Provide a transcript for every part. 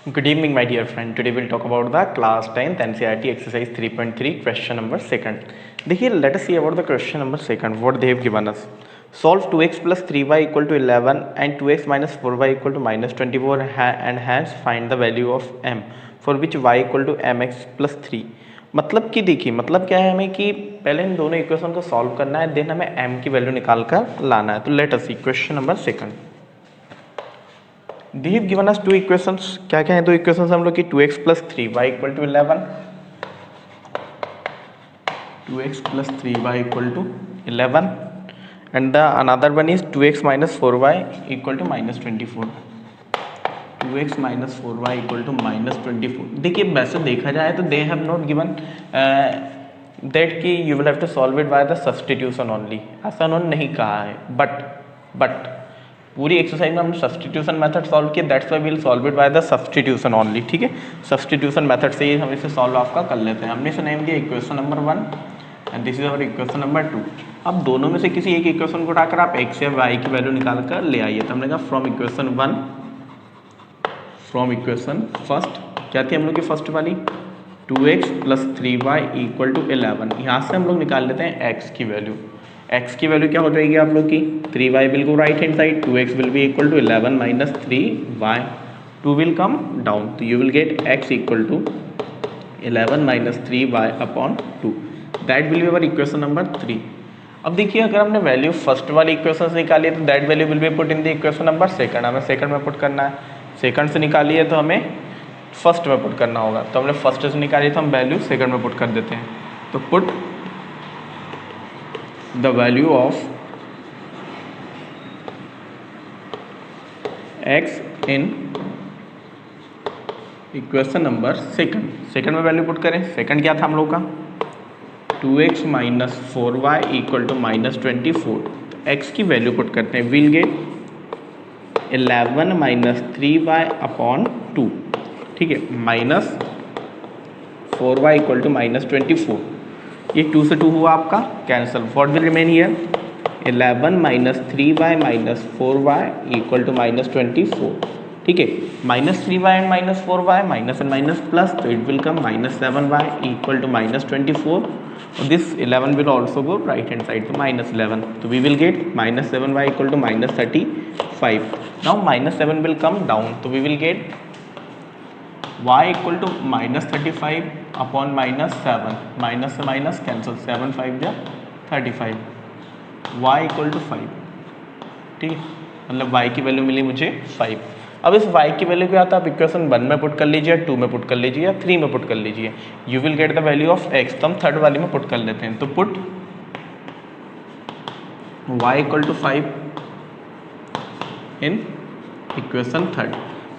Good evening, my dear friend. Today we'll talk about the class 10th NCERT exercise 3.3 question number second. देखिए, let us see about the question number second. What they have given us. Solve 2x plus 3y equal to 11 and 2x minus 4y equal to minus 24 and hence find the value of m for which y equal to mx plus 3. मतलब कि देखिए, मतलब क्या है हमें कि पहले इन दोनों इक्वेशन को सॉल्व करना है, देन हमें m की वैल्यू निकाल कर लाना है. तो let us see question number second. They have given us two equations. क्या क्या है दो इक्वेशंस हम लोग की 2x plus 3y equal to 11, 2x plus 3y equal to 11 and the another one is 2x minus 4y equal to minus 24. 2x minus 4y equal to minus 24. देखिए, वैसे देखा जाए तो they have not given that कि you will have to solve it by the substitution only. ऐसा उन्होंने नहीं कहा है, बट पूरी एक्सरसाइज में हमने सब्स्टिट्यूशन मेथड सॉल्व किया. That's why we will solve it by the substitution only. ठीक है, सब्स्टिट्यूशन मेथड से ही हम इसे सॉल्व आपका कर लेते हैं. हमने इसे नेम दिया equation number 1 and this is our equation number 2. अब दोनों में से किसी एक इक्वेशन को उठाकर आप x या y की वैल्यू निकाल कर ले आइए. तो हमने कहा from equation 1, from equation first क्या थी हम लोग की फर्स्ट वाली 2x plus 3y equal to 11. यहाँ से हम लोग निकाल लेते हैं x की वैल्यू. x की वैल्यू क्या हो जाएगी आप लोग की 3y will go right hand side, 2x will be equal to 11 minus 3y, 2 will come down. तो you will get x equal to 11 minus 3y upon 2. That will be our equation number 3. अब देखिए, अगर हमने value first वाली equation से निकाली है तो that value will be put in the equation number second. हमें सेकंड में पुट करना है. सेकंड से निकाली है तो हमें फर्स्ट में पुट करना होगा. तो हमने फर्स्ट से निकाली तो हम वैल्यू सेकंड में पुट कर देते हैं. तो put the value of x in equation number second. Second में वैल्यू पुट करें. सेकंड क्या था हम लोग का 2x minus 4y equal to minus 24. तो x की वैल्यू पुट करते हैं. Will get 11 minus 3y upon 2. ठीक है, minus 4y equal to minus 24. ये 2 से 2 हुआ आपका cancel. What will remain here 11 minus 3y minus 4y equal to minus 24. ठीक है, minus 3y and minus 4y minus and minus plus, तो it will come minus 7y equal to minus 24. और this 11 will also go right hand side तो minus 11. तो we will get minus 7y equal to minus 35. Now minus 7 will come down तो we will gate y equal to minus 35 upon minus 7. Minus से minus cancel, 7 5 या 35. y equal to 5. ठीक है, मतलब y की value मिली मुझे 5. अब इस y की वैल्यू क्या आता है आप इक्वेशन 1 में पुट कर लीजिए, 2 में पुट कर लीजिए या 3 में पुट कर लीजिए. You will get the value of x. तो हम थर्ड वाली में पुट कर लेते हैं. तो put y equal to 5 in equation third.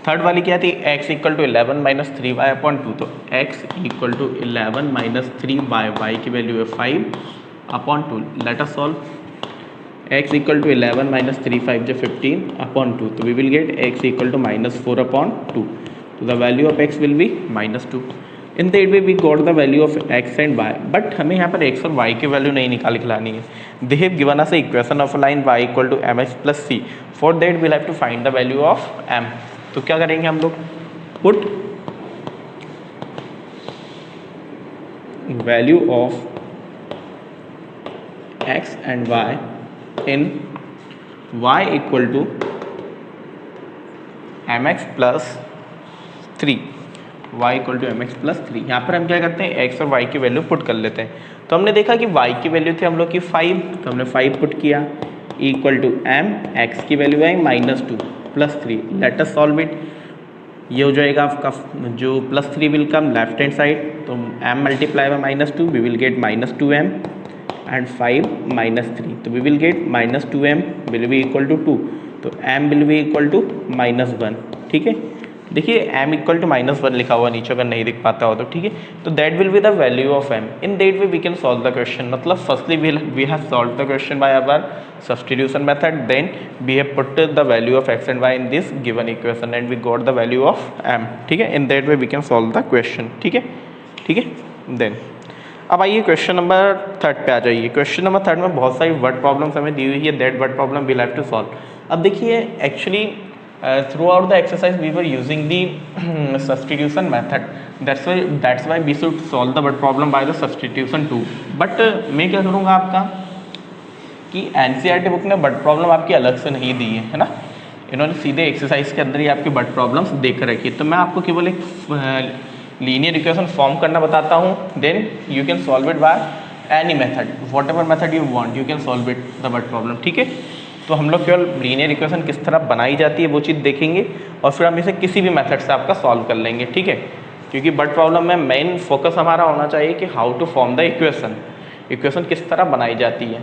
Third वाली क्या थी x equal to 11 minus 3y upon 2. तो x equal to 11 minus 3y, y की वैल्यू है 5 upon 2. Let us solve. x equal to 11 minus 3 5 जो 15 अपॉन 2. तो we will get x equal to minus 4 upon 2. तो the value of x will B minus 2. In that way we got the value of x and y. But हमें यहाँ पर x और y की value नहीं निकाल के लानी है. They have given us equation of line y equal to mx plus c. For that we'll have to find the value of m. तो क्या करेंगे हम लोग put value of x and y in y equal to mx plus 3. y equal to mx plus 3. यहाँ पर हम क्या करते हैं x और y की वैल्यू पुट कर लेते हैं. तो हमने देखा कि y की वैल्यू थी हम लोग की 5. तो हमने 5 पुट किया इक्वल टू m. x की वैल्यू है minus 2 plus 3. Let us solve it. ये हो जाएगा आपका जो plus 3 will come left hand side. तो m multiply by minus 2 we will get minus 2m and 5 minus 3. तो we will get minus 2m will be equal to 2. तो m will be equal to minus 1. ठीक है, देखिए m equal to minus 1 लिखा हुआ नीचे, अगर नहीं दिख पाता हो तो ठीक है. तो that will be the value of m. In that way we can solve the question. मतलब firstly we have solve the question by our substitution method, then we have put the value of x and y in this given equation and we got the value of m. ठीक है, in that way we can solve the question. ठीक है, ठीक है. then अब आइए question number third पे आ जाइए. क्वेश्चन नंबर थर्ड में बहुत सारी वर्ड प्रॉब्लम्स हमें दी हुई है. That word problem will have to solve. अब देखिए actually throughout the exercise we were using the substitution method, that's why we should solve the word problem by the substitution too. But मैं क्या करूँगा आपका कि NCERT book ने word problem आपकी अलग से नहीं दी है ना, इन्होंने सीधे एक्सरसाइज के अंदर ही आपकी बट प्रॉब्लम्स देख रखी है। तो मैं आपको केवल एक लीनियर इक्वेशन फॉर्म करना बताता हूँ, then you can solve it by any method, whatever method you want you can solve it the word problem, ठीक है। तो हम लोग केवल लीनियर इक्वेशन किस तरह बनाई जाती है वो चीज़ देखेंगे और फिर हम इसे किसी भी मेथड से आपका सॉल्व कर लेंगे, ठीक है। क्योंकि बट प्रॉब्लम में मेन फोकस हमारा होना चाहिए कि how to form the equation किस तरह बनाई जाती है।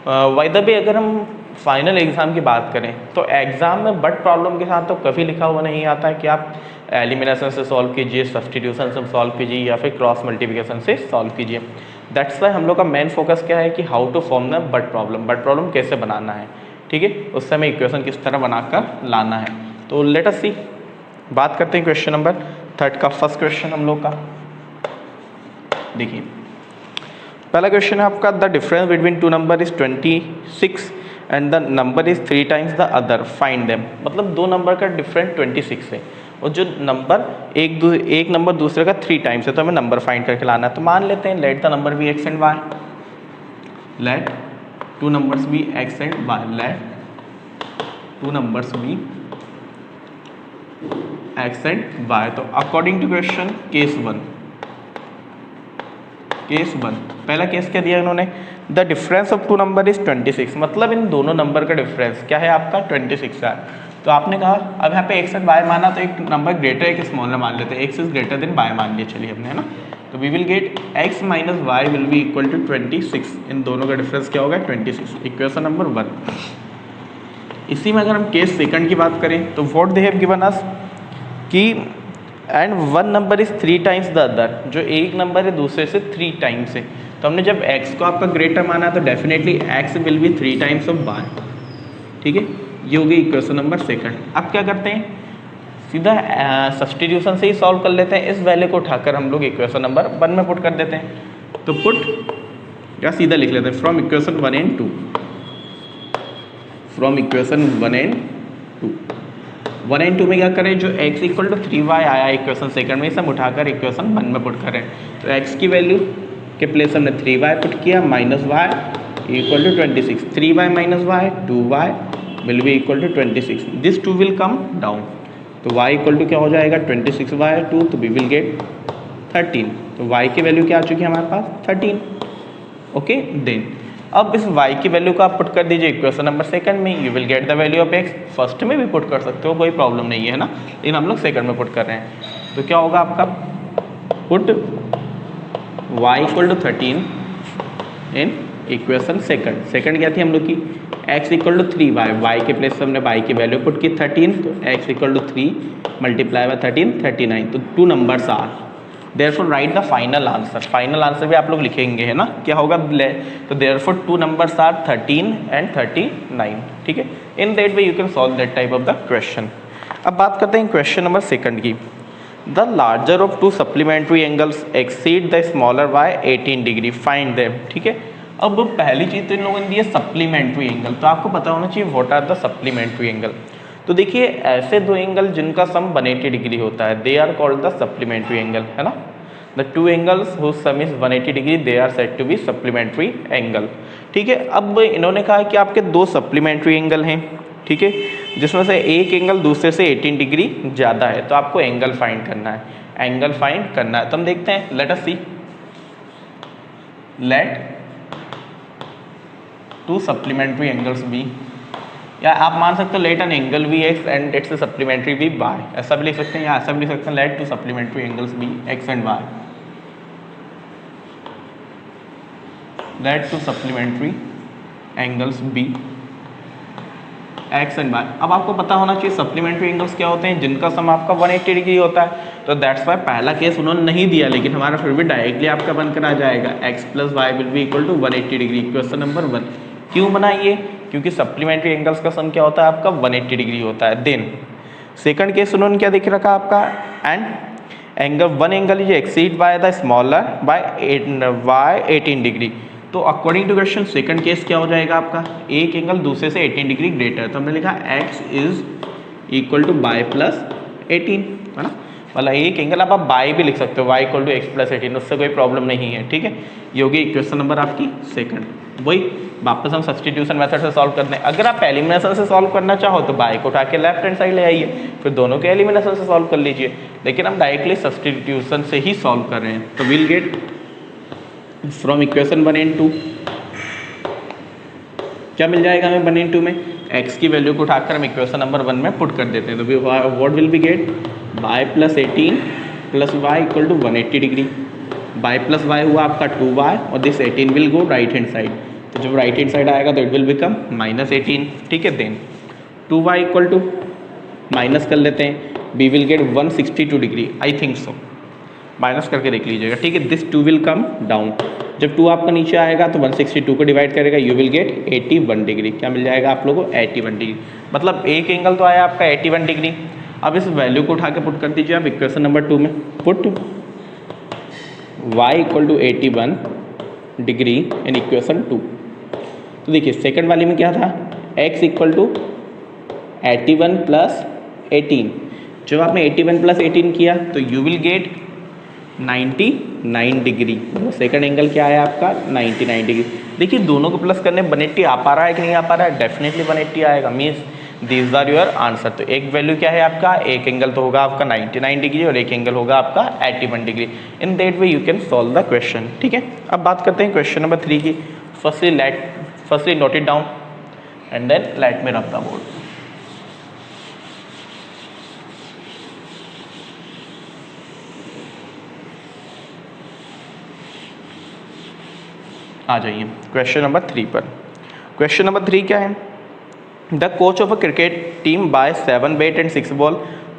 बाय द वे अगर हम फाइनल एग्ज़ाम की बात करें तो एग्ज़ाम में बट प्रॉब्लम के साथ तो कभी लिखा हुआ नहीं आता है कि आप एलिमिनेशन से सॉल्व कीजिए, सब्सटीट्यूशन से सॉल्व कीजिए या फिर क्रॉस मल्टीप्लिकेशन से सॉल्व कीजिए। दैट्स वाई हम लोग का मेन फोकस क्या है कि how to form the word problem कैसे बनाना है, ठीक है, उससे हमें इक्वेशन किस तरह बनाकर लाना है। तो लेट अस सी, बात करते हैं क्वेश्चन नंबर 3 का। फर्स्ट क्वेश्चन हम लोग का देखिए, पहला क्वेश्चन है आपका, the difference between two number is 26 and the number is 3 times the other, find them. मतलब दो नंबर का डिफरेंस 26 है और जो नंबर एक नंबर दूसरे का 3 टाइम्स है, तो हमें नंबर फाइंड करके लाना है। तो मान लेते हैं let the number be x and y, let two numbers be x and y, let two numbers be x and y. तो according to question case one, पहला केस क्या दिया इन्होंने, the difference of two number is 26, मतलब इन दोनों number का difference क्या है आपका 26 है। तो आपने कहा अब यहाँ पे एक्स एंड वाई माना तो एक नंबर ग्रेटर एक स्मॉलर मान लेते हैं, x is greater than y मान लिया, चलिए हमने, है ना। तो we will get x minus y will be equal to 26, इन दोनों का डिफरेंस क्या होगा 26, इक्वेशन नंबर 1। इसी में अगर हम केस सेकंड की बात करें तो what they have given us कि and one number is 3 times the other, जो एक नंबर है दूसरे से 3 टाइम्स है। तो हमने जब x को आपका ग्रेटर माना तो definitely x will B 3 times of y, ठीक है। ये हो गई इक्वेशन नंबर सेकंड। अब क्या करते हैं, सीधा सब्सटीट्यूशन से ही सॉल्व कर लेते हैं। इस वैल्यू को उठाकर हम लोग इक्वेशन नंबर 1 में पुट कर देते हैं। तो पुट या सीधा लिख लेते हैं from equation 1 and 2, from equation 1 and 2। 1 and 2 में क्या करें, जो x इक्वल टू 3y आया इक्वेशन सेकंड में, इसे हम उठाकर इक्वेशन 1 में पुट करें। तो x की वैल्यू के प्लेस हमने 3y पुट किया, minus y equal to 26, 3y minus y 2y will be equal to 26, this 2 will come down. तो y इक्वल टू क्या हो जाएगा 26y 2, तो वी विल गेट 13। तो y की वैल्यू क्या आ चुकी है हमारे पास 13, ओके। देन अब इस y की वैल्यू को आप पुट कर दीजिए इक्वेशन नंबर सेकंड में, you will get the value of x। First में भी पुट कर सकते हो, कोई प्रॉब्लम नहीं है ना, लेकिन हम लोग सेकंड में पुट कर रहे हैं। तो क्या होगा आपका, put y equal to 13 in equation second क्या थी हम लोग की, x equal to 3y, y के प्लेस हमने y की वैल्यू पुट की 13, तो x equal to 3 multiply by 13 39। तो two numbers are, therefore write the final answer. Final answer भी आप लोग लिखेंगे, है ना, क्या होगा, तो therefore two numbers are 13 and 39, ठीक है। इन that way you can solve that type of the question. अब बात करते हैं क्वेश्चन नंबर सेकंड की, the larger of to supplementary angles exceed the smaller by 18 degree, find them, ठीक है। अब पहली चीज़ तो इन लोगों ने दी है सप्लीमेंट्री एंगल, तो आपको पता होना चाहिए what are the supplementary angle. तो देखिए ऐसे दो एंगल जिनका सम 180 डिग्री होता है, they are called the supplementary angle, है ना। The two angles whose sum is 180 degree they are said to be supplementary angle, ठीक है। अब इन्होंने कहा कि आपके दो सप्लीमेंट्री एंगल हैं, ठीक है, जिसमें से एक एंगल दूसरे से 18 डिग्री ज़्यादा है, तो आपको एंगल फाइंड करना है, एंगल फाइंड करना है। तो हम देखते हैं, let us see, let two supplementary angles be, या आप मान सकते हो let an angle be x and its supplementary be y, ऐसा भी लिख सकते हैं या ऐसा भी लिख सकते हैं, let two supplementary angles be x and y, let two supplementary angles be x and y. अब आपको पता होना चाहिए सप्लीमेंट्री एंगल्स क्या होते हैं, जिनका सम आपका 180 डिग्री होता है। तो दैट्स वाई पहला केस उन्होंने नहीं दिया, लेकिन हमारा फिर भी डायरेक्टली आपका बनकर आ जाएगा, x plus y will be equal to 180 degree, question number 1। क्यों बनाइए, क्योंकि सप्लीमेंट्री एंगल्स का सम क्या होता है आपका 180 डिग्री होता है। देन सेकंड केस उन्होंने क्या देख रखा आपका, and angle one angle is exceed by the smaller by 18 degree. तो according to question second case क्या हो जाएगा आपका, एक एंगल दूसरे से 18 डिग्री ग्रेटर, तो हमने लिखा x is equal to y plus 18, है ना। मतलब एक एंगल आप बाय भी लिख सकते हो, y equal to x plus 18, उससे कोई प्रॉब्लम नहीं है, ठीक है। ये होगी इक्वेशन नंबर आपकी सेकंड। वही वापस हम सब्सटीट्यूशन मेथड से सॉल्व करते हैं। अगर आप एलिमिनेशन से सॉल्व करना चाहो तो बाय को उठा के लेफ्ट हैंड साइड ले आइए, फिर दोनों के एलिमिनेशन से सॉल्व कर लीजिए। लेकिन हम डायरेक्टली सब्सटीट्यूशन से ही सॉल्व कर रहे हैं, तो will get from equation 1 and 2 क्या मिल जाएगा हमें 1 and 2 में, x की वैल्यू को उठाकर हम इक्वेशन नंबर 1 में पुट कर देते हैं। तो what will be get y plus 18 plus y equal to 180 degree. Y plus y हुआ आपका 2y और this 18 will go right hand side, तो जब राइट हैंड साइड आएगा तो इट विल बिकम माइनस 18, ठीक है। Then 2y equal to minus कर लेते हैं, b will get 162 degree, I think so, minus करके देख लीजिएगा, ठीक है। दिस 2 विल कम डाउन, जब 2 आपका नीचे आएगा तो 162 को डिवाइड करेगा, यू विल गेट 81 डिग्री। क्या मिल जाएगा आप लोगों को 81 डिग्री, मतलब एक एंगल तो आया आपका 81 डिग्री। अब इस वैल्यू को उठा के पुट कर दीजिए आप इक्वेशन नंबर 2 में, put y equal to 81 degree in equation 2। तो देखिए सेकंड वाली में क्या था, x इक्वल टू 81 प्लस 18, जब आपने 81 प्लस 18 किया तो you will gate 99 degree. Second angle क्या है आपका 99 डिग्री। देखिए दोनों को प्लस करने 180 आ पा रहा है कि नहीं आ पा रहा है, डेफिनेटली 180 आएगा, means these are your answer. तो एक वैल्यू क्या है आपका, एक एंगल तो होगा आपका 99 डिग्री और एक एंगल होगा आपका 81 degree. In that way you can solve the question, ठीक है। अब बात करते हैं क्वेश्चन नंबर 3 की। Firstly note it down and then let me rub the board. आ जाइए क्वेश्चन नंबर 3 पर। क्वेश्चन नंबर 3 क्या है, the coach of a cricket team buys 7 bat and 6 ball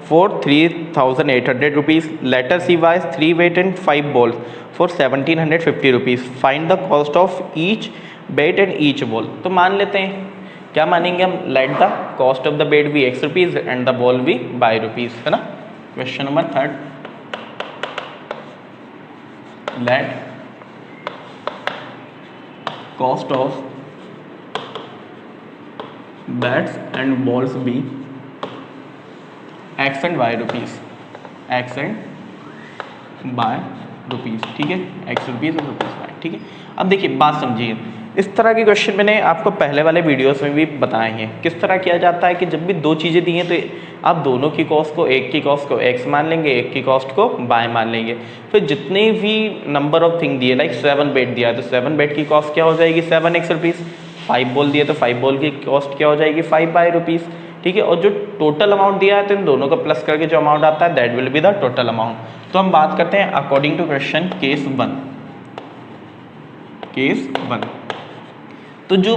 for 3800 rupees, later she buys 3 bat and 5 balls for 1750 rupees, find the cost of each bat and each ball. तो मान लेते हैं, क्या मानेंगे हम, let the cost of the bat be x rupees and the ball be y rupees, है ना। Question number 3, let cost of bats and balls be x and y rupees, x and y rupees, ठीक है, x rupees और rupees y, ठीक है। अब देखिए बात समझिए, इस तरह के क्वेश्चन मैंने आपको पहले वाले वीडियोस में भी बताए हैं। किस तरह किया जाता है कि जब भी दो चीज़ें दी हैं तो आप दोनों की कॉस्ट को, एक की कॉस्ट को x मान लेंगे, एक की कॉस्ट को y मान लेंगे। फिर जितने भी नंबर ऑफ थिंग दिए, लाइक 7 बेट दिया है तो 7 बेट की कॉस्ट क्या हो जाएगी 7x रुपीज़, 5 बॉल दिए तो 5 बॉल की कॉस्ट क्या हो जाएगी 5y रुपीज़, ठीक है। और जो टोटल अमाउंट दिया है तो इन दोनों को प्लस करके जो अमाउंट आता है that will be the total amount. तो हम बात करते हैं अकॉर्डिंग टू क्वेश्चन केस 1। तो जो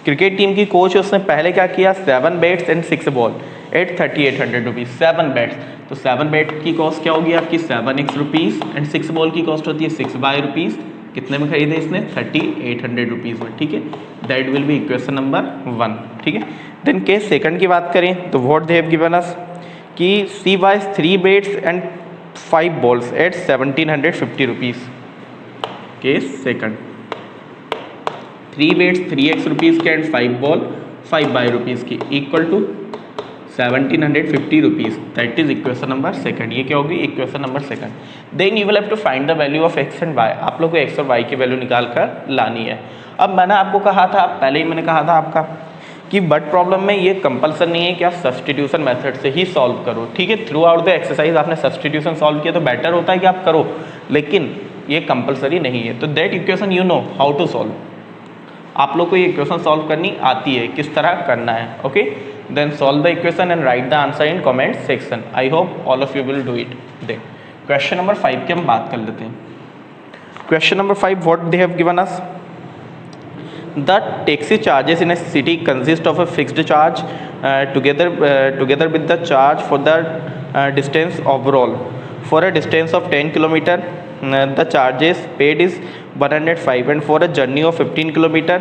क्रिकेट टीम की कोच है उसने पहले क्या किया, 7 bats and 6 ball at 3800 rupees, 7 bats, तो 7 बैट की कॉस्ट क्या होगी आपकी 7x रुपीज़ एंड 6 बॉल की कॉस्ट होती है 6y रुपीज़। कितने में खरीदे इसने 3800 रुपीज़ में, ठीक है। That will B equation number 1, ठीक है। देन केस सेकंड की बात करें तो what they have given us कि C buys 3 bats and 5 balls at 1750 rupees. Case second 3 bats 3x rupees के एंड 5 बॉल 5y रुपीज़ की equal to 1750 rupees, that is equation number second. ये क्या होगी equation number second. Then you will have to find the value of x and y। आप लोग को x और y की वैल्यू निकाल कर लानी है। अब मैंने आपको कहा था, पहले ही मैंने कहा था आपका कि बट प्रॉब्लम में ये कंपल्सन नहीं है कि आप सब्सटीट्यूशन मेथड से ही सॉल्व करो, ठीक है। थ्रू आउट द एक्सरसाइज आपने सब्सटीट्यूशन सॉल्व किया तो बेटर होता है कि आप करो, लेकिन ये कंपल्सरी नहीं है। तो that equation you know how to solve, आप लोग को ये इक्वेशन सॉल्व करनी आती है, किस तरह करना है, okay. Then solve the equation and write the answer in comment section. I hope all of you will do it. Then question number 5 की हम बात कर लेते हैं। Question number 5 what they have given us, the taxi charges in a city consist of a fixed charge together with the charge for the distance overall. For a distance of 10 kilometer, the charges paid is 105, and for a journey of 15 kilometer,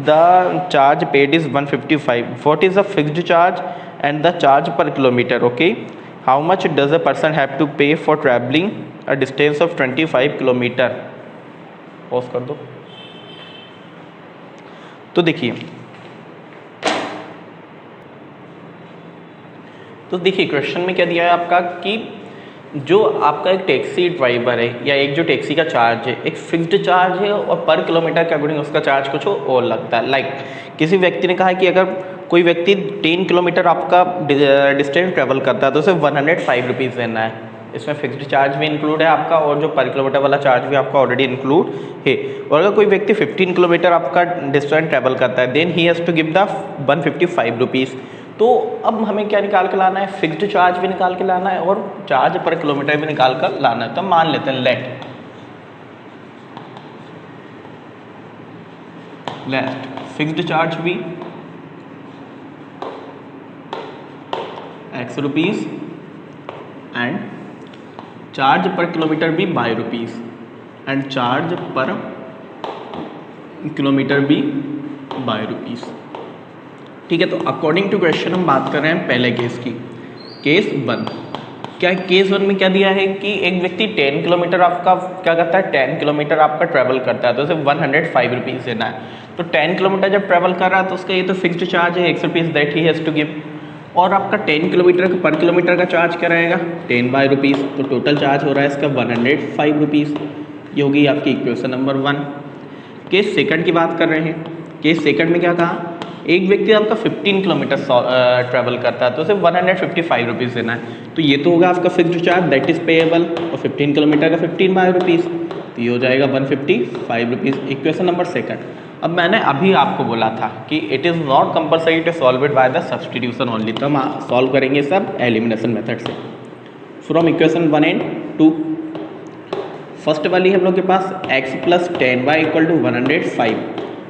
the charge paid is 155. What is the fixed charge and the charge per kilometer? Okay, how much does a person have to pay for traveling a distance of 25 kilometer? Pause कर दो। तो देखिए तो देखिए question में क्या दिया है आपका कि जो आपका एक टैक्सी ड्राइवर है या एक जो टैक्सी का चार्ज है एक फिक्स्ड चार्ज है और पर किलोमीटर के अकॉर्डिंग उसका चार्ज कुछ और लगता है। लाइक किसी व्यक्ति ने कहा है कि अगर कोई व्यक्ति 10 किलोमीटर आपका डिस्टेंस ट्रेवल करता है तो उसे 105 रुपीज़ देना है। इसमें फिक्स्ड चार्ज भी इंक्लूड है आपका और जो पर किलोमीटर वाला चार्ज भी आपका ऑलरेडी इंक्लूड है। और अगर कोई व्यक्ति 15 किलोमीटर आपका डिस्टेंस ट्रेवल करता है then he has to give the 155 rupees. तो अब हमें क्या निकाल के लाना है, फिक्स्ड चार्ज भी निकाल के लाना है और चार्ज पर किलोमीटर भी निकाल कर लाना है। तो मान लेते हैं लेट फिक्स्ड चार्ज भी x rupees and charge per kilometre भी by rupees and charge per kilometre भी बाय रुपीज़। ठीक है, तो अकॉर्डिंग टू क्वेश्चन हम बात कर रहे हैं पहले केस की, केस 1। क्या केस 1 में क्या दिया है कि एक व्यक्ति 10 किलोमीटर आपका क्या करता है, 10 किलोमीटर आपका ट्रैवल करता है तो उसे 105 रुपीज़ देना है। तो 10 किलोमीटर जब ट्रैवल कर रहा है तो उसका ये तो फिक्स्ड चार्ज है x rupees that he has to give. और आपका 10 किलोमीटर का पर किलोमीटर का चार्ज क्या रहेगा 10 बाय रुपीज़। तो टोटल चार्ज हो रहा है इसका 105 रुपीज़। ये होगी आपकी इक्वेशन नंबर 1। केस सेकंड की बात कर रहे हैं। केस सेकंड में क्या कहा, एक व्यक्ति आपका 15 किलोमीटर ट्रैवल करता है तो उसे 155 रुपीज़ देना है। तो ये तो होगा आपका fixed charge that is payable और 15 किलोमीटर का 15 बाय रुपीज़ तो ये हो जाएगा 155 रुपीज़। Equation number second. अब मैंने अभी आपको बोला था कि it is not compulsory to solve it by the substitution only, तो हम सॉल्व करेंगे सब एलिमिनेशन मेथड से। फ्रॉम इक्वेशन 1 एंड 2 फर्स्ट वाली हम लोग के पास x plus 10y equal to 105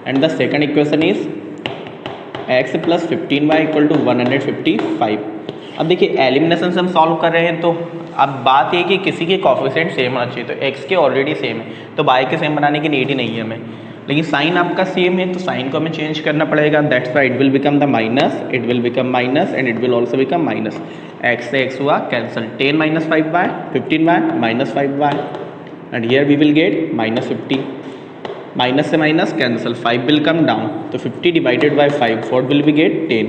and the second equation is x plus 15y equal to 155। अब देखिए एलिमिनेशन से हम सॉल्व कर रहे हैं तो अब बात ये कि किसी के कोफिशिएंट सेम होना चाहिए। तो x के ऑलरेडी सेम है तो y के सेम बनाने की नीड ही नहीं है हमें, लेकिन साइन आपका सेम है तो साइन को हमें चेंज करना पड़ेगा। That's why it will become the minus, it will become minus and it will also become minus. x से x हुआ cancel, 10 minus 5y 15y minus 5y and here we will get minus 50। Minus से minus cancel, 5 will come down तो 50 divided by 5 what will be get 10।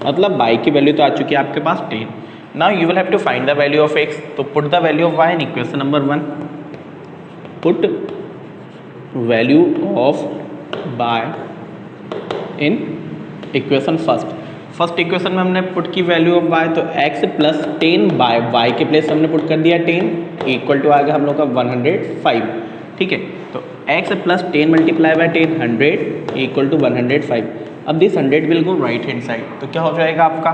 मतलब y की value तो आ चुकी है आपके पास 10। Now you will have to find the value of x। तो put the value of y in equation number 1। Put value of y in equation first equation में हमने पुट की वैल्यू ऑफ y तो x प्लस 10 बाय y के place हमने put कर दिया 10 equal to आ गया हम लोग का 105। ठीक है, तो x plus 10 multiply by 10 100 equal to 105। अब this 100 will go right hand side तो क्या हो जाएगा आपका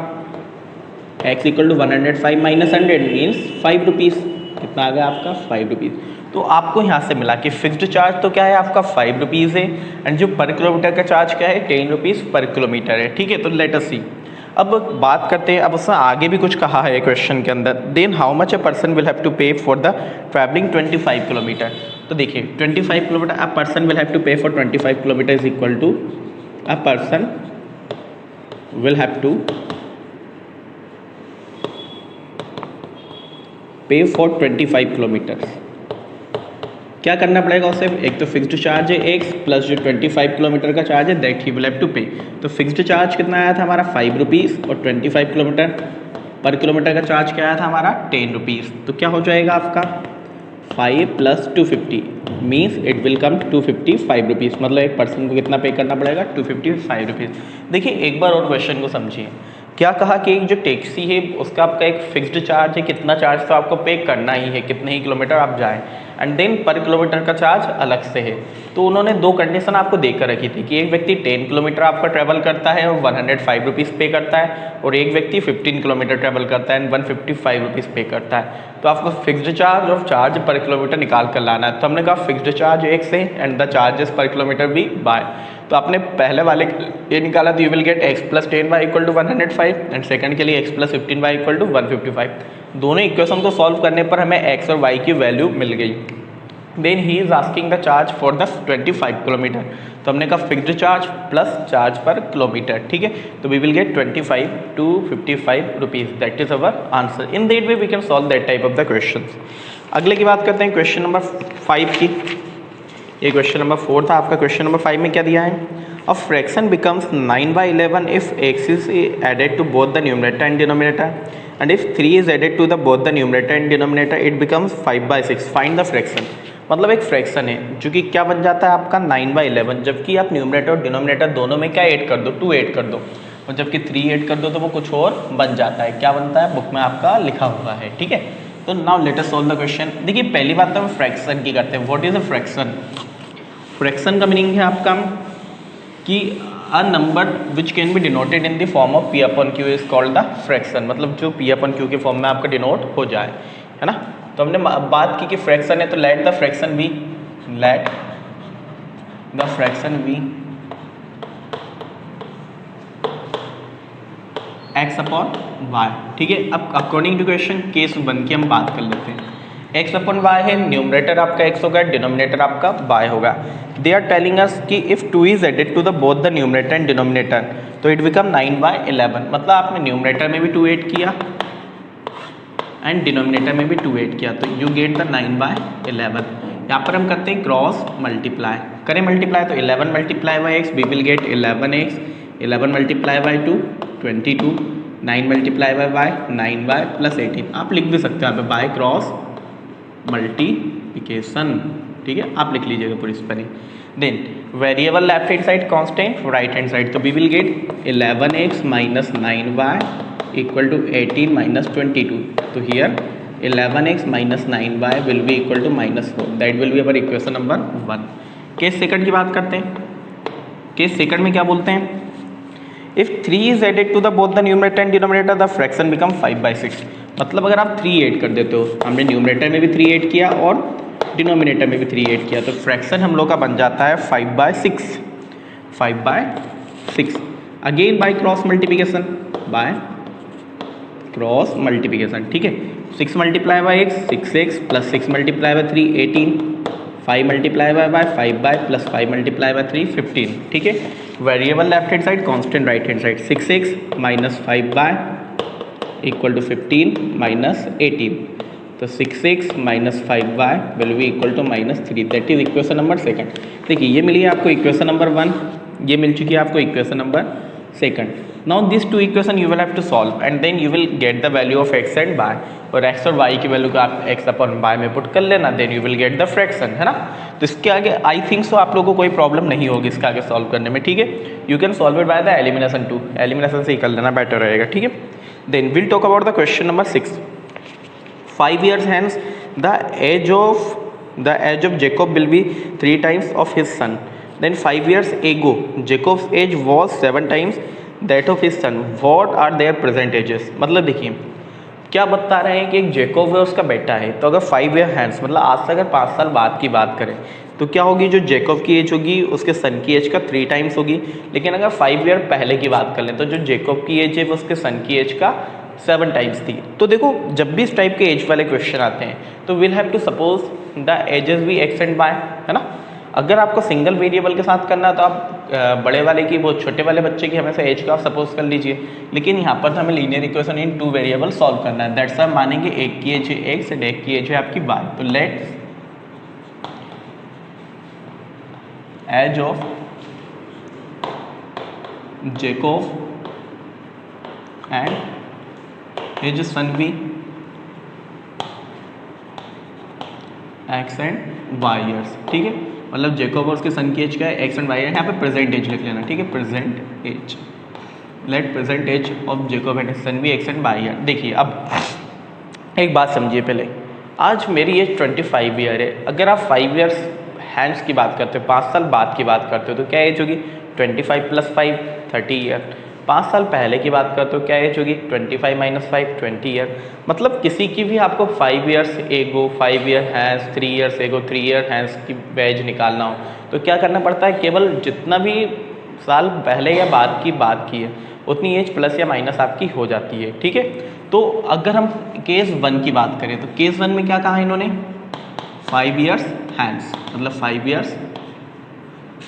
x equal to 105 minus 100 means 5 rupees. कितना आ गया आपका 5 रुपीज़। तो आपको यहाँ से मिला कि फिक्स्ड चार्ज तो क्या है आपका 5 रुपीज़ है एंड जो पर किलोमीटर का चार्ज क्या है 10 रुपीज़ पर किलोमीटर है। ठीक है, तो लेट अस सी। अब बात करते हैं, अब उसने आगे भी कुछ कहा है क्वेश्चन के अंदर, then how much a person will have to pay for the travelling 25 kilometre. तो देखिए 25 kilometre a person will have to pay for 25 kilometre is equal to a person will have to pay for 25 kilometre. क्या करना पड़ेगा उसे, एक तो fixed charge है x plus जो 25 किलोमीटर का चार्ज है that he will have to pay. तो फिक्स्ड चार्ज कितना आया था हमारा 5 रुपीज़ और 25 किलोमीटर पर किलोमीटर का चार्ज क्या आया था हमारा 10 रुपीज़। तो क्या हो जाएगा आपका 5 plus 250 means it will come 255 rupees. मतलब एक पर्सन को कितना पे करना पड़ेगा 255 रुपीज़। देखिए एक बार और क्वेश्चन को समझिए, क्या कहा कि जो टैक्सी है उसका आपका एक फिक्स्ड चार्ज है, कितना चार्ज तो आपको पे करना ही है कितने ही किलोमीटर आप जाएं एंड देन पर किलोमीटर का चार्ज अलग से है। तो उन्होंने दो कंडीशन आपको देकर रखी थी कि एक व्यक्ति 10 किलोमीटर आपका ट्रैवल करता है और 105 रुपीज़ पे करता है और एक व्यक्ति 15 किलोमीटर ट्रैवल करता है एंड 155 रुपीज़ पे करता है। तो आपको फिक्स्ड चार्ज और चार्ज पर किलोमीटर निकाल कर लाना है। तो हमने कहा फिक्स्ड चार्ज एक से and the charges per kilometre भी बाय। तो आपने पहले वाले ये निकाला तो you will get x plus 10 y equal to 105 and second के लिए x plus 15 y equal to 155। दोनों इक्वेशन को सॉल्व करने पर हमें x और y की वैल्यू मिल गई। Then he is asking the charge for the 25 kilometre. तो हमने कहा fixed charge plus charge per kilometre. ठीक है, तो we will get 25 to 55 rupees. That is our answer. In that way we can solve that type of the question. अगले की बात करते हैं क्वेश्चन नंबर 5 की। ये क्वेश्चन नंबर 4 था आपका। क्वेश्चन नंबर 5 में क्या दिया है, A fraction becomes 9/11 if x is added to both the numerator and denominator, and if 3 is added to the both the numerator and denominator it becomes 5/6. Find the fraction. मतलब एक fraction है जो कि क्या बन जाता है आपका 9/11, जबकि आप न्यूमरेटर और डिनोमिनेटर दोनों में क्या ऐड कर दो, 2 ऐड कर दो, और जबकि 3 ऐड कर दो तो वो कुछ और बन जाता है। क्या बनता है बुक में आपका लिखा हुआ है, ठीक है। तो now let us solve the question. देखिए पहली बात तो हम फ्रैक्शन की करते हैं। What is a fraction? Fraction का मीनिंग है आपका कि a number which can be denoted in the form of P upon Q is called the fraction, मतलब जो पी अपॉन क्यू के फॉर्म में आपका डिनोट हो जाए, है ना। तो हमने बात की कि फ्रैक्शन है तो let the fraction be x upon y, ठीक है। अब अकॉर्डिंग टू क्वेश्चन केस 1 की हम बात कर लेते हैं। x अपॉन वाई है, न्यूमरेटर आपका x होगा, डिनोमिनेटर आपका y होगा। दे आर टेलिंग अस कि if 2 is added to the both the numerator and denominator तो इट बिकम 9/11, मतलब आपने न्यूमरेटर में भी 2 ऐड किया एंड डिनोमिनेटर में भी 2 ऐड किया तो यू गेट द 9/11। यहाँ पर हम करते हैं क्रॉस मल्टीप्लाई, करें मल्टीप्लाई तो 11 multiply by x we will get 11x, 11 multiply by 2 22, 9 multiply by y 9y plus 18। आप लिख भी सकते हो यहाँ पे बाय क्रॉस मल्टीप्लिकेशन, ठीक है, आप लिख लीजिएगा पूरी spelling. Then variable left hand side constant right hand side, तो we will get 11x minus 9y equal to 18 minus 22। तो here 11x minus 9y will be equal to -4, that will be our equation number 1। Case second की बात करते हैं। Case second में क्या बोलते हैं? If 3 is added to the both the numerator and denominator the fraction become 5/6, मतलब अगर आप 3 ऐड कर देते हो, हमने न्यूमरेटर में भी 3 ऐड किया और डिनोमिनेटर में भी 3 ऐड किया तो फ्रैक्शन हम लोग का बन जाता है 5/6, 5/6। Again by cross multiplication, by cross multiplication, ठीक है। 6 multiply by x 6x plus 6 multiply by 3 18, 5 multiply by 5 y plus 5 multiply by 3 15, ठीक है। Variable left hand side constant right hand side 6x minus 5 y equal to 15 minus 18, तो 6x minus 5 y will be equal to -3, that is equation number second. देखिए ये मिली है आपको equation number 1, ये मिल चुकी है आपको equation number second. Now this two equation you will have to solve and then you will get the value of x and y, और x और y की वैल्यू को आप x अपॉन y में पुट कर लेना, then you will get the fraction, है ना। तो इसके आगे आई थिंक सो आप लोगों को कोई प्रॉब्लम नहीं होगी इसके आगे सॉल्व करने में, ठीक है। You can solve it by the elimination too, elimination से ही कर लेना बेटर रहेगा, ठीक है। Then will talk about the question number 6। 5 years hence the age of Jacob will be 3 times of his son. Then 5 years ago Jacob's age was 7 times that of his son. What are their present ages? मतलब देखिए क्या बता रहे हैं कि एक Jakob है उसका बेटा है, तो अगर 5 ईयर हैंड्स मतलब आज से अगर 5 साल बाद की बात करें तो क्या होगी, जो जेकोब की एज होगी उसके सन की एज का 3 टाइम्स होगी। लेकिन अगर 5 ईयर पहले की बात कर लें तो जो जेकोब की एज है वो उसके सन की एज का 7 टाइम्स थी। तो देखो जब भी इस टाइप के एज वाले क्वेश्चन आते हैं तो will have to suppose the ages भी एक्स एंड वाई, है ना। अगर आपको सिंगल वेरिएबल के साथ करना है तो आप बड़े वाले की वो छोटे वाले बच्चे की हमेशा एज का सपोज कर लीजिए, लेकिन यहाँ पर तो हमें linear equation in 2 variable solve करना है। दैट्स हम मानेंगे एक की एज है एक्स एंड एक की एज है आपकी वाई। तो let's age of Jacob and age son be x and y years, ठीक है। मतलब जेकोब और उसके सन की एज का है एक्स एंड वाई है, यहाँ पे प्रेजेंट एज लिख लेना, ठीक है। Present age, let present age of Jacob and son be x and y year. देखिए अब एक बात समझिए पहले, आज मेरी एज 25 ईयर है। अगर आप 5 ईयर्स हैंड्स की बात करते हो, 5 साल बाद की बात करते हो तो क्या एज होगी 25 + 5 30 ईयर। 5 साल पहले की बात करते हो क्या एज होगी 25 - 5 20 ईयर। मतलब किसी की भी आपको 5 years ago 5 year hence 3 years ago 3 year hence की एज निकालना हो तो क्या करना पड़ता है, केवल जितना भी साल पहले या बाद की बात की है उतनी एज प्लस या माइनस आपकी हो जाती है, ठीक है। तो अगर हम केस 1 की बात करें तो केस 1 में क्या कहा इन्होंने 5 ईयर्स हैंड्स, मतलब 5 ईयर्स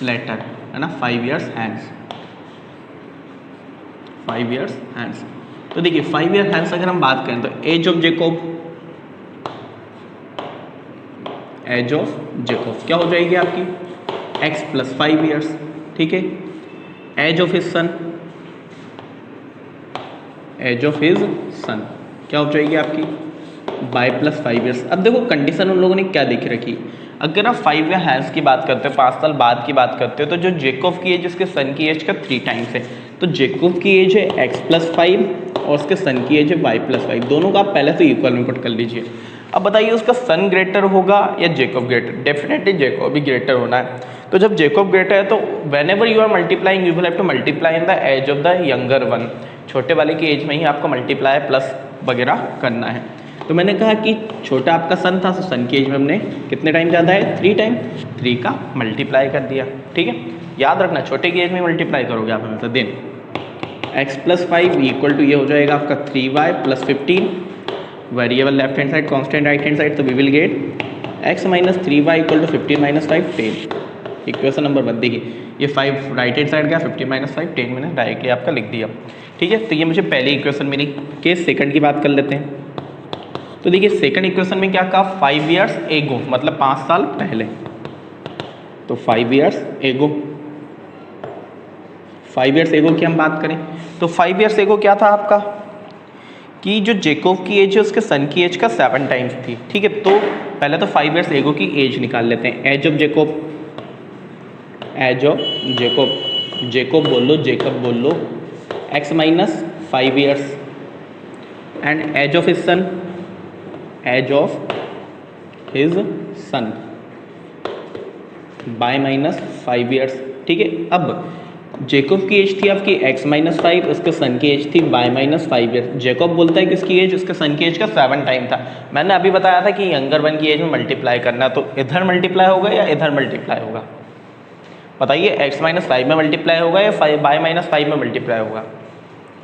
लेटर, है ना, 5 ईयर्स हैंड्स, 5 ईयर्स हैंड्स। तो देखिए 5 ईयर हैंड्स अगर हम बात करें तो एज ऑफ जेकोब क्या हो जाएगी आपकी x + 5 ईयर्स, ठीक है। Age of his son, age of his son क्या हो जाएगी आपकी बाय प्लस 5 ईयर्स। अब देखो कंडीशन उन लोगों ने क्या देख रखी, अगर आप 5 या हैंस की बात करते हो 5 साल बाद की बात करते हो तो जो जेकोब की एज उसके सन की एज का 3 टाइम्स है, तो जेकोब की एज है x प्लस 5 और उसके सन की एज है y प्लस 5, दोनों का आप पहले से इक्वल में पुट कर लीजिए। अब बताइए उसका सन ग्रेटर होगा या जेकोब ग्रेटर, डेफिनेटली जेकोब ही ग्रेटर होना है। तो जब जेकोब ग्रेटर है तो whenever you are multiplying you will have to multiply in the age of the younger one, छोटे वाले की एज में ही आपको मल्टीप्लाई प्लस वगैरह करना है। तो मैंने कहा कि छोटा आपका सन था तो सन की एज में हमने कितने टाइम ज़्यादा है 3 टाइम, 3 का मल्टीप्लाई कर दिया, ठीक है। याद रखना छोटे की एज में मल्टीप्लाई करोगे आप हमेशा, then x plus 5 equal to ये हो जाएगा आपका 3y plus 15, variable left hand side constant right hand side, तो we will get x minus 3y equal to 15 minus 5 10। Equation number 1 देखिए, ये 5 राइट हैंड साइड का 15 माइनस 5 10 मैंने डायरेक्टली आपका लिख दिया, ठीक है। तो ये मुझे पहली इक्वेशन मेरी। केस सेकंड की बात कर लेते हैं। तो देखिए सेकंड इक्वेशन में क्या कहा 5 ईयर्स एगो, मतलब 5 साल पहले, तो 5 ईयर्स एगो, 5 ईयर्स एगो की हम बात करें तो 5 ईयर्स एगो क्या था आपका कि जो जेकोब की एज है उसके सन की एज का 7 टाइम्स थी, ठीक है। तो पहले तो 5 ईयर्स एगो की एज निकाल लेते हैं, age of Jacob, age of Jacob, Jacob बोल लो जेकब बोल लो, x minus 5 years and age of his son, age of his son by minus 5 years, ठीक है। अब जेकोब की एज थी आपकी x माइनस 5, उसके सन की एज थी y माइनस 5 ईयर्स। जेकोब बोलता है कि इसकी एज उसके सन की एज का 7 टाइम था। मैंने अभी बताया था कि यंगर वन की एज में मल्टीप्लाई करना, तो इधर मल्टीप्लाई होगा या इधर मल्टीप्लाई होगा, बताइए x माइनस 5 में मल्टीप्लाई होगा या y माइनस 5 में मल्टीप्लाई होगा,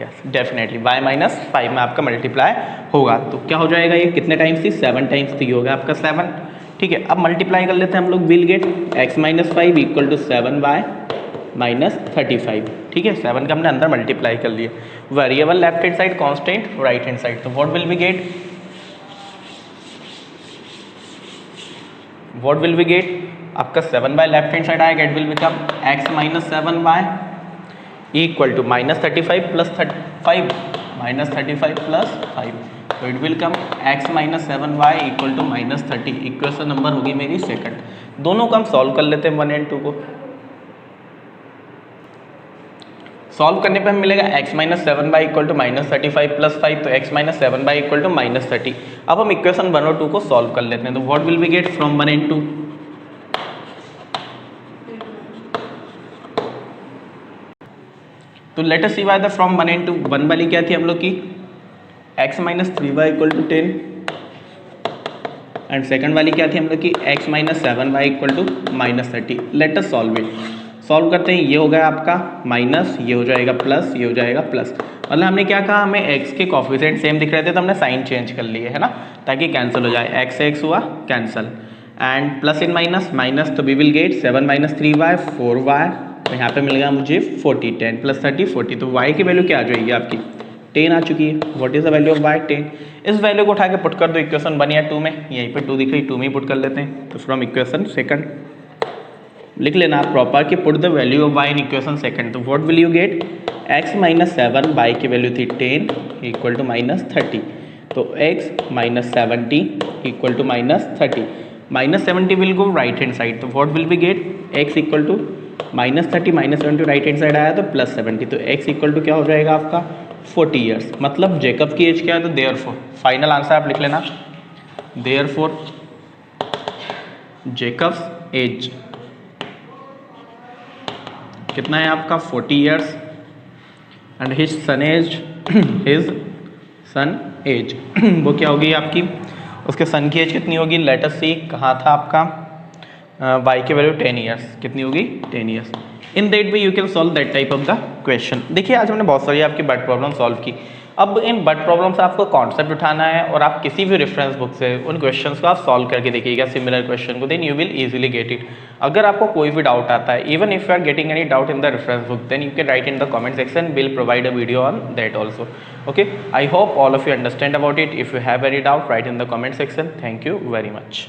यस डेफिनेटली y माइनस 5 में आपका मल्टीप्लाई होगा। तो क्या हो जाएगा, ये कितने टाइम्स थी 7 टाइम्स थी, होगा आपका 7, ठीक है। अब मल्टीप्लाई कर लेते हैं हम लोग, will get x minus 5 equal to 7y minus 35, ठीक है। 7 का हमने अंदर मल्टीप्लाई कर लिया, variable left hand side constant right hand side, तो what will we get, what will we get आपका 7y लेफ्ट हैंड साइड आएगा, it will become x minus 7y equal to minus 35 plus 5 minus 35 plus 5, तो it will come x minus 7y equal to minus 30। Equation number होगी मेरी second. दोनों को हम solve कर लेते हैं 1 और 2 को। सॉल्व करने पे हमें मिलेगा x minus 7y equal to minus 35 plus 5, तो x minus 7y equal to minus 30। अब हम इक्वेशन 1 और 2 को सॉल्व कर लेते हैं, तो what will we get from 1 and 2, तो let us see why the from 1 and 2। 1 वाली क्या थी हम लोग की x minus 3y equal to 10 and second वाली क्या थी हम लोग की x minus 7y equal to minus 30। Let us solve it, solve करते हैं। ये हो गया आपका माइनस, ये हो जाएगा प्लस, ये हो जाएगा प्लस, मतलब हमने क्या कहा हमें x के कोफिशिएंट सेम दिख रहे थे तो हमने साइन चेंज कर लिए है ना, ताकि कैंसिल हो जाए, x से x हुआ cancel, and plus in minus minus, तो we will get 7 minus 3y 4y, तो यहाँ पे मिल गया मुझे 40, 10 प्लस 30 40, तो y की वैल्यू क्या आ जाएगी आपकी 10 आ चुकी है। What is the value of y 10। इस वैल्यू को उठा के पुट कर दो इक्वेशन 1 या 2 में, यहीं पे 2 दिख रही 2 में ही पुट कर लेते हैं, तो फ्रॉम इक्वेशन सेकंड लिख लेना आप प्रॉपर कि put the value of y in equation second, तो what will you get x minus 7 y की वैल्यू थी 10 इक्वल टू माइनस 30, तो x minus 70 equal to minus 30, minus 70 will go right hand side, तो what will be get x equal to minus 30 minus 70 right hand side आया तो plus 70, तो x equal to क्या हो जाएगा आपका 40 ईयर्स, मतलब जेकब की एज क्या है, तो देयरफॉर फाइनल आंसर आप लिख लेना, देयरफॉर जेकब्स एज कितना है आपका 40 years and his son age, his son age वो क्या होगी आपकी, उसके सन की एज कितनी होगी, लेट अस सी, कहाँ था आपका y की वैल्यू 10 ईयर्स, कितनी होगी 10 years. In that way you can solve that type of the question. देखिए आज हमने बहुत सारी आपकी बट प्रॉब्लम सॉल्व की। अब इन बट प्रॉब्लम से आपको कॉन्सेप्ट उठाना है और आप किसी भी रेफरेंस बुक से उन क्वेश्चंस को आप सॉल्व करके देखिएगा सिमिलर क्वेश्चन को, then you will easily get it. अगर आपको कोई भी डाउट आता है, even if you are getting any doubt in the reference book, then you can write in the comment section, will provide a video on that also. Okay, I hope all of you understand about it. If you have any doubt, write in the comment section. Thank you very much.